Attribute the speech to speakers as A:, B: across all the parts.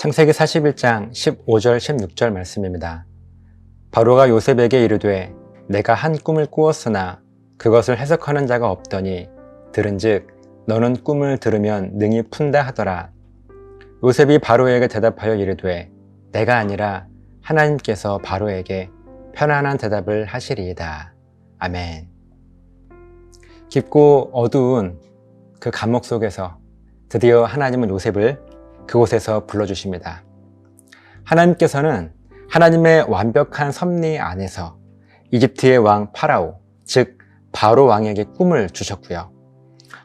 A: 창세기 41장 15절 16절 말씀입니다. 바로가 요셉에게 이르되 내가 한 꿈을 꾸었으나 그것을 해석하는 자가 없더니 들은즉 너는 꿈을 들으면 능히 푼다 하더라. 요셉이 바로에게 대답하여 이르되 내가 아니라 하나님께서 바로에게 편안한 대답을 하시리이다. 아멘. 깊고 어두운 그 감옥 속에서 드디어 하나님은 요셉을 그곳에서 불러주십니다. 하나님께서는 하나님의 완벽한 섭리 안에서 이집트의 왕 파라오, 즉 바로 왕에게 꿈을 주셨고요.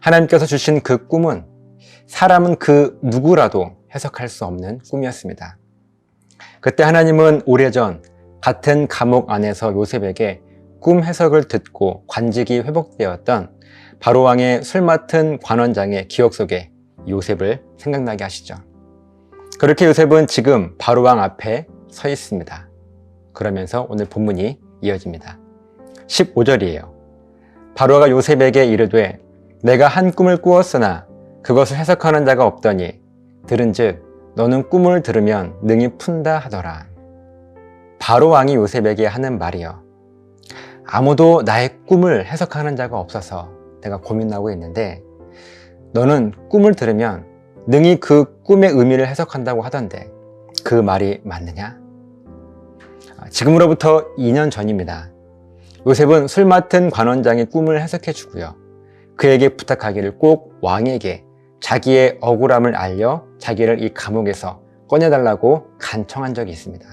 A: 하나님께서 주신 그 꿈은 사람은 그 누구라도 해석할 수 없는 꿈이었습니다. 그때 하나님은 오래전 같은 감옥 안에서 요셉에게 꿈 해석을 듣고 관직이 회복되었던 바로 왕의 술 맡은 관원장의 기억 속에 요셉을 생각나게 하시죠. 그렇게 요셉은 지금 바로 왕 앞에 서 있습니다. 그러면서 오늘 본문이 이어집니다. 15절이에요. 바로가 요셉에게 이르되 내가 한 꿈을 꾸었으나 그것을 해석하는 자가 없더니 들은즉 너는 꿈을 들으면 능히 푼다 하더라. 바로 왕이 요셉에게 하는 말이요. 아무도 나의 꿈을 해석하는 자가 없어서 내가 고민하고 있는데 너는 꿈을 들으면 능히 그 꿈의 의미를 해석한다고 하던데 그 말이 맞느냐? 지금으로부터 2년 전입니다. 요셉은 술 맡은 관원장의 꿈을 해석해 주고요. 그에게 부탁하기를 꼭 왕에게 자기의 억울함을 알려 자기를 이 감옥에서 꺼내달라고 간청한 적이 있습니다.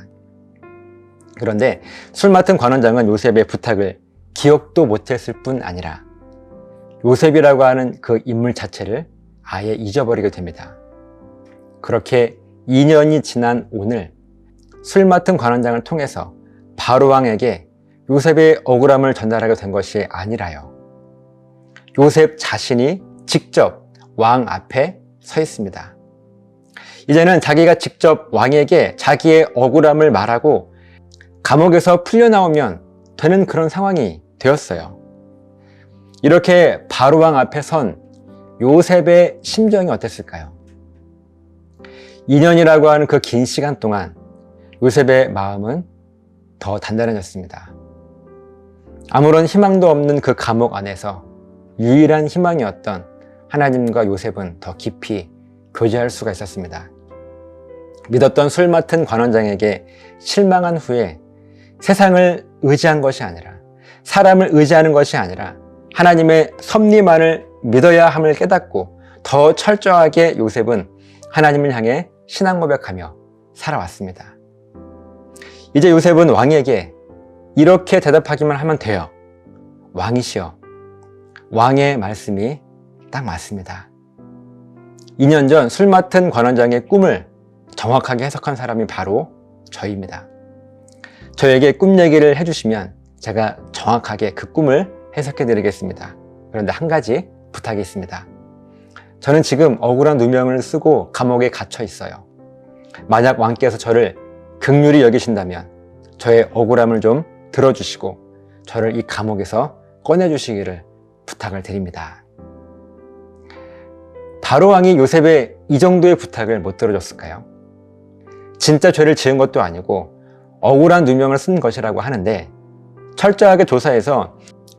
A: 그런데 술 맡은 관원장은 요셉의 부탁을 기억도 못했을 뿐 아니라 요셉이라고 하는 그 인물 자체를 아예 잊어버리게 됩니다. 그렇게 2년이 지난 오늘 술 맡은 관원장을 통해서 바로 왕에게 요셉의 억울함을 전달하게 된 것이 아니라요. 요셉 자신이 직접 왕 앞에 서 있습니다. 이제는 자기가 직접 왕에게 자기의 억울함을 말하고 감옥에서 풀려나오면 되는 그런 상황이 되었어요. 이렇게 바로 왕 앞에 선 요셉의 심정이 어땠을까요? 2년이라고 하는 그 긴 시간 동안 요셉의 마음은 더 단단해졌습니다. 아무런 희망도 없는 그 감옥 안에서 유일한 희망이었던 하나님과 요셉은 더 깊이 교제할 수가 있었습니다. 믿었던 술 맡은 관원장에게 실망한 후에 세상을 의지한 것이 아니라 사람을 의지하는 것이 아니라 하나님의 섭리만을 믿어야 함을 깨닫고 더 철저하게 요셉은 하나님을 향해 신앙 고백하며 살아왔습니다. 이제 요셉은 왕에게 이렇게 대답하기만 하면 돼요. 왕이시여, 왕의 말씀이 딱 맞습니다. 2년 전 술 맡은 관원장의 꿈을 정확하게 해석한 사람이 바로 저입니다. 저에게 꿈 얘기를 해주시면 제가 정확하게 그 꿈을 해석해 드리겠습니다. 그런데 한 가지 부탁이 있습니다. 저는 지금 억울한 누명을 쓰고 감옥에 갇혀 있어요. 만약 왕께서 저를 긍휼히 여기신다면 저의 억울함을 좀 들어주시고 저를 이 감옥에서 꺼내주시기를 부탁을 드립니다. 바로 왕이 요셉의 이 정도의 부탁을 못 들어줬을까요? 진짜 죄를 지은 것도 아니고 억울한 누명을 쓴 것이라고 하는데 철저하게 조사해서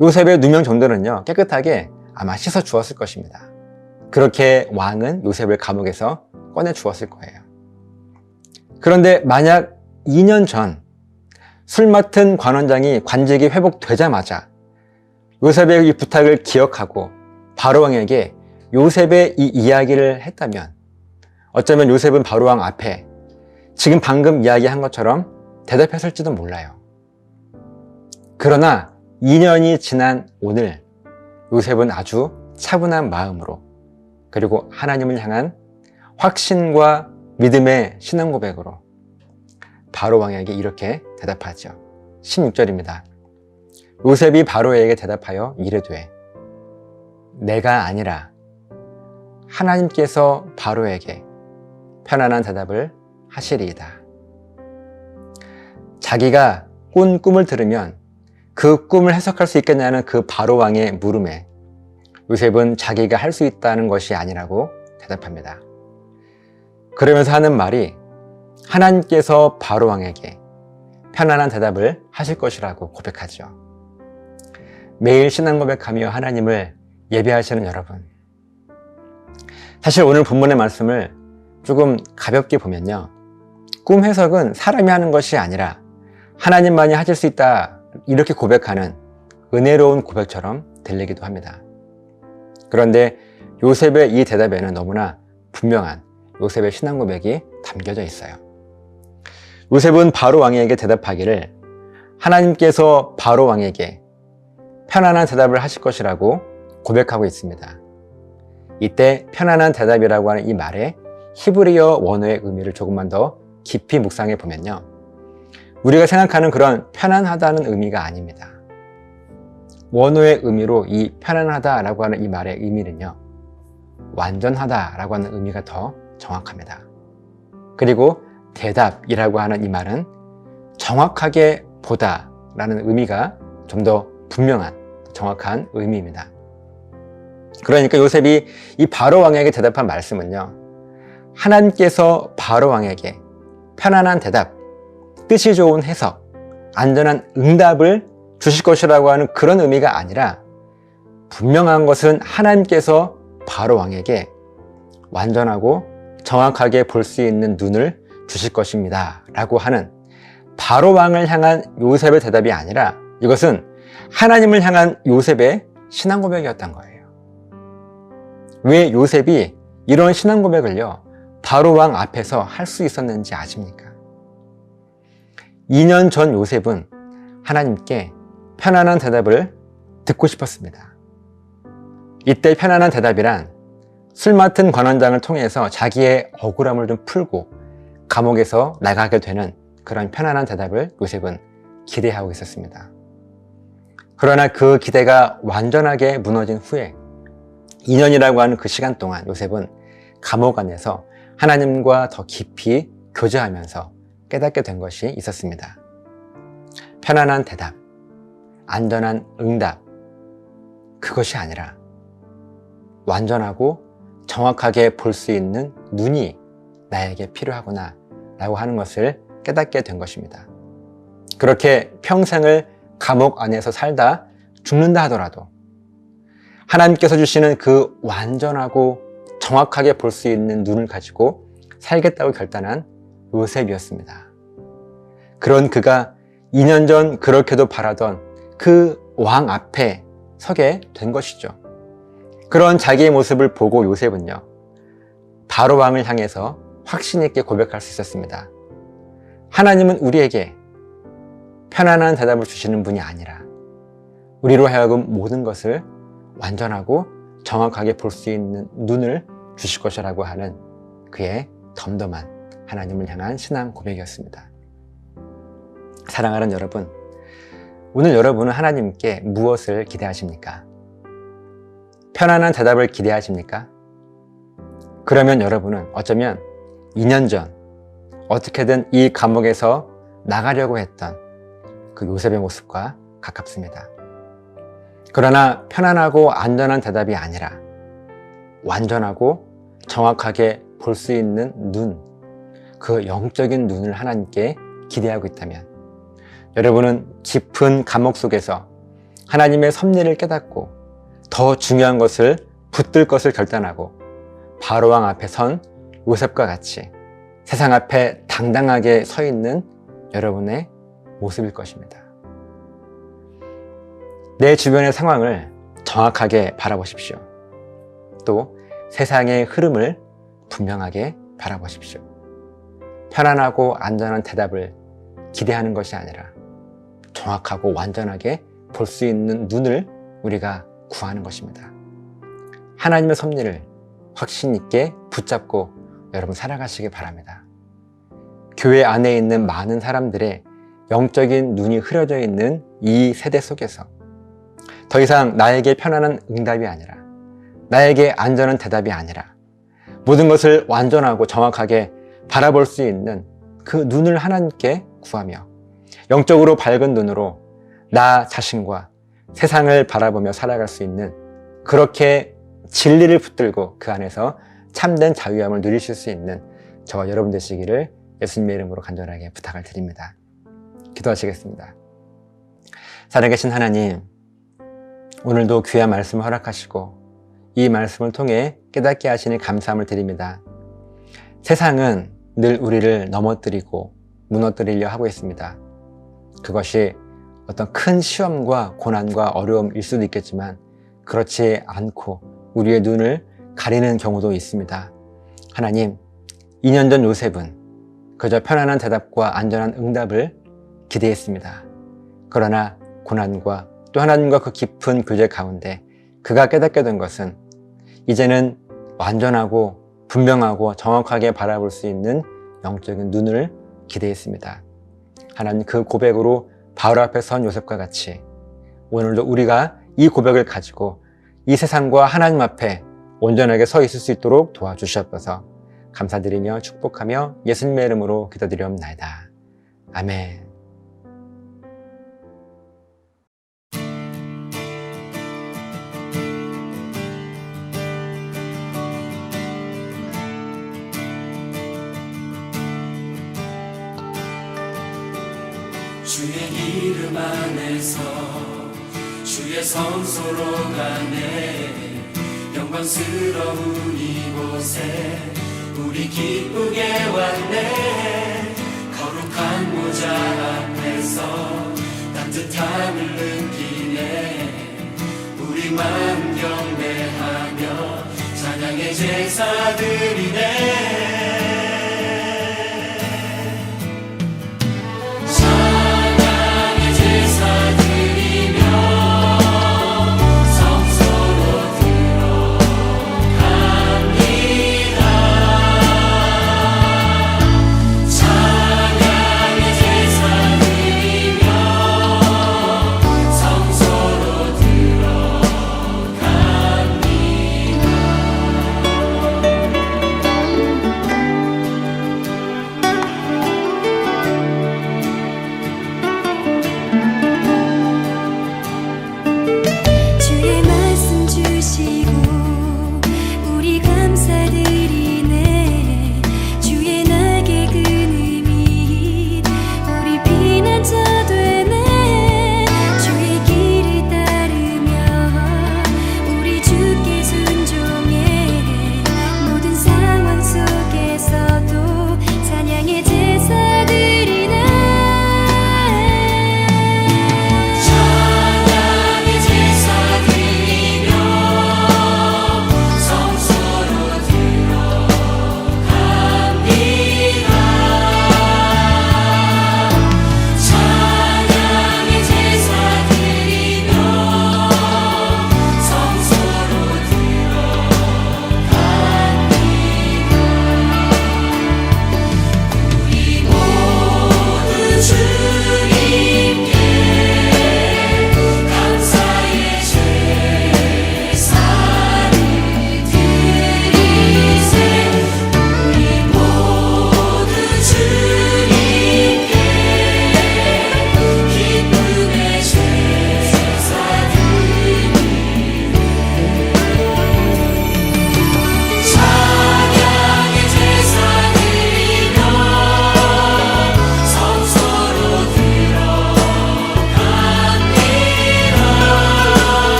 A: 요셉의 누명 정도는요 깨끗하게 아마 씻어 주었을 것입니다. 그렇게 왕은 요셉을 감옥에서 꺼내 주었을 거예요. 그런데 만약 2년 전 술 맡은 관원장이 관직이 회복되자마자 요셉의 이 부탁을 기억하고 바로 왕에게 요셉의 이 이야기를 했다면 어쩌면 요셉은 바로 왕 앞에 지금 방금 이야기한 것처럼 대답했을지도 몰라요. 그러나 2년이 지난 오늘 요셉은 아주 차분한 마음으로 그리고 하나님을 향한 확신과 믿음의 신앙 고백으로 바로 왕에게 이렇게 대답하죠. 16절입니다. 요셉이 바로에게 대답하여 이르되 내가 아니라 하나님께서 바로에게 편안한 대답을 하시리이다. 자기가 꾼 꿈을 들으면 그 꿈을 해석할 수 있겠냐는 그 바로 왕의 물음에 요셉은 자기가 할 수 있다는 것이 아니라고 대답합니다. 그러면서 하는 말이 하나님께서 바로 왕에게 편안한 대답을 하실 것이라고 고백하죠. 매일 신앙 고백하며 하나님을 예배하시는 여러분, 사실 오늘 본문의 말씀을 조금 가볍게 보면요, 꿈 해석은 사람이 하는 것이 아니라 하나님만이 하실 수 있다, 이렇게 고백하는 은혜로운 고백처럼 들리기도 합니다. 그런데 요셉의 이 대답에는 너무나 분명한 요셉의 신앙 고백이 담겨져 있어요. 요셉은 바로 왕에게 대답하기를 하나님께서 바로 왕에게 편안한 대답을 하실 것이라고 고백하고 있습니다. 이때 편안한 대답이라고 하는 이 말의 히브리어 원어의 의미를 조금만 더 깊이 묵상해 보면요, 우리가 생각하는 그런 편안하다는 의미가 아닙니다. 원어의 의미로 이 편안하다라고 하는 이 말의 의미는요, 완전하다라고 하는 의미가 더 정확합니다. 그리고 대답이라고 하는 이 말은 정확하게 보다라는 의미가 좀 더 분명한, 정확한 의미입니다. 그러니까 요셉이 이 바로 왕에게 대답한 말씀은요, 하나님께서 바로 왕에게 편안한 대답, 뜻이 좋은 해석, 안전한 응답을 주실 것이라고 하는 그런 의미가 아니라, 분명한 것은 하나님께서 바로 왕에게 완전하고 정확하게 볼 수 있는 눈을 주실 것입니다 라고 하는 바로 왕을 향한 요셉의 대답이 아니라, 이것은 하나님을 향한 요셉의 신앙 고백이었던 거예요. 왜 요셉이 이런 신앙 고백을요, 바로 왕 앞에서 할 수 있었는지 아십니까? 2년 전 요셉은 하나님께 편안한 대답을 듣고 싶었습니다. 이때 편안한 대답이란 술 맡은 관원장을 통해서 자기의 억울함을 좀 풀고 감옥에서 나가게 되는 그런 편안한 대답을 요셉은 기대하고 있었습니다. 그러나 그 기대가 완전하게 무너진 후에 2년이라고 하는 그 시간 동안 요셉은 감옥 안에서 하나님과 더 깊이 교제하면서 깨닫게 된 것이 있었습니다. 편안한 대답, 안전한 응답, 그것이 아니라 완전하고 정확하게 볼 수 있는 눈이 나에게 필요하구나 라고 하는 것을 깨닫게 된 것입니다. 그렇게 평생을 감옥 안에서 살다 죽는다 하더라도 하나님께서 주시는 그 완전하고 정확하게 볼 수 있는 눈을 가지고 살겠다고 결단한 요셉이었습니다. 그런 그가 2년 전 그렇게도 바라던 그 왕 앞에 서게 된 것이죠. 그런 자기의 모습을 보고 요셉은요, 바로 왕을 향해서 확신 있게 고백할 수 있었습니다. 하나님은 우리에게 편안한 대답을 주시는 분이 아니라 우리로 하여금 모든 것을 완전하고 정확하게 볼 수 있는 눈을 주실 것이라고 하는 그의 덤덤한 하나님을 향한 신앙 고백이었습니다. 사랑하는 여러분, 오늘 여러분은 하나님께 무엇을 기대하십니까? 편안한 대답을 기대하십니까? 그러면 여러분은 어쩌면 2년 전 어떻게든 이 감옥에서 나가려고 했던 그 요셉의 모습과 가깝습니다. 그러나 편안하고 안전한 대답이 아니라 완전하고 정확하게 볼 수 있는 눈, 그 영적인 눈을 하나님께 기대하고 있다면 여러분은 깊은 감옥 속에서 하나님의 섭리를 깨닫고 더 중요한 것을 붙들 것을 결단하고 바로왕 앞에 선 요셉과 같이 세상 앞에 당당하게 서 있는 여러분의 모습일 것입니다. 내 주변의 상황을 정확하게 바라보십시오. 또 세상의 흐름을 분명하게 바라보십시오. 편안하고 안전한 대답을 기대하는 것이 아니라 정확하고 완전하게 볼 수 있는 눈을 우리가 구하는 것입니다. 하나님의 섭리를 확신 있게 붙잡고 여러분 살아가시기 바랍니다. 교회 안에 있는 많은 사람들의 영적인 눈이 흐려져 있는 이 세대 속에서 더 이상 나에게 편안한 응답이 아니라 나에게 안전한 대답이 아니라 모든 것을 완전하고 정확하게 바라볼 수 있는 그 눈을 하나님께 구하며 영적으로 밝은 눈으로 나 자신과 세상을 바라보며 살아갈 수 있는, 그렇게 진리를 붙들고 그 안에서 참된 자유함을 누리실 수 있는 저와 여러분 되시기를 예수님의 이름으로 간절하게 부탁을 드립니다. 기도하시겠습니다. 살아계신 하나님, 오늘도 귀한 말씀을 허락하시고 이 말씀을 통해 깨닫게 하시니 감사함을 드립니다. 세상은 늘 우리를 넘어뜨리고 무너뜨리려 하고 있습니다. 그것이 어떤 큰 시험과 고난과 어려움일 수도 있겠지만 그렇지 않고 우리의 눈을 가리는 경우도 있습니다. 하나님, 2년 전 요셉은 그저 편안한 대답과 안전한 응답을 기대했습니다. 그러나 고난과 또 하나님과 그 깊은 교제 가운데 그가 깨닫게 된 것은 이제는 완전하고 분명하고 정확하게 바라볼 수 있는 영적인 눈을 기대했습니다. 하나님, 그 고백으로 바로 앞에 선 요셉과 같이 오늘도 우리가 이 고백을 가지고 이 세상과 하나님 앞에 온전하게 서 있을 수 있도록 도와주시옵소서. 감사드리며 축복하며 예수님의 이름으로 기도드리옵나이다. 아멘.
B: 주의 이름 안에서 주의 성소로 가네. 영광스러운 이곳에 우리 기쁘게 왔네. 거룩한 모자 앞에서 따뜻함을 느끼네. 우리 마음 경배하며 찬양의 제사 드리네.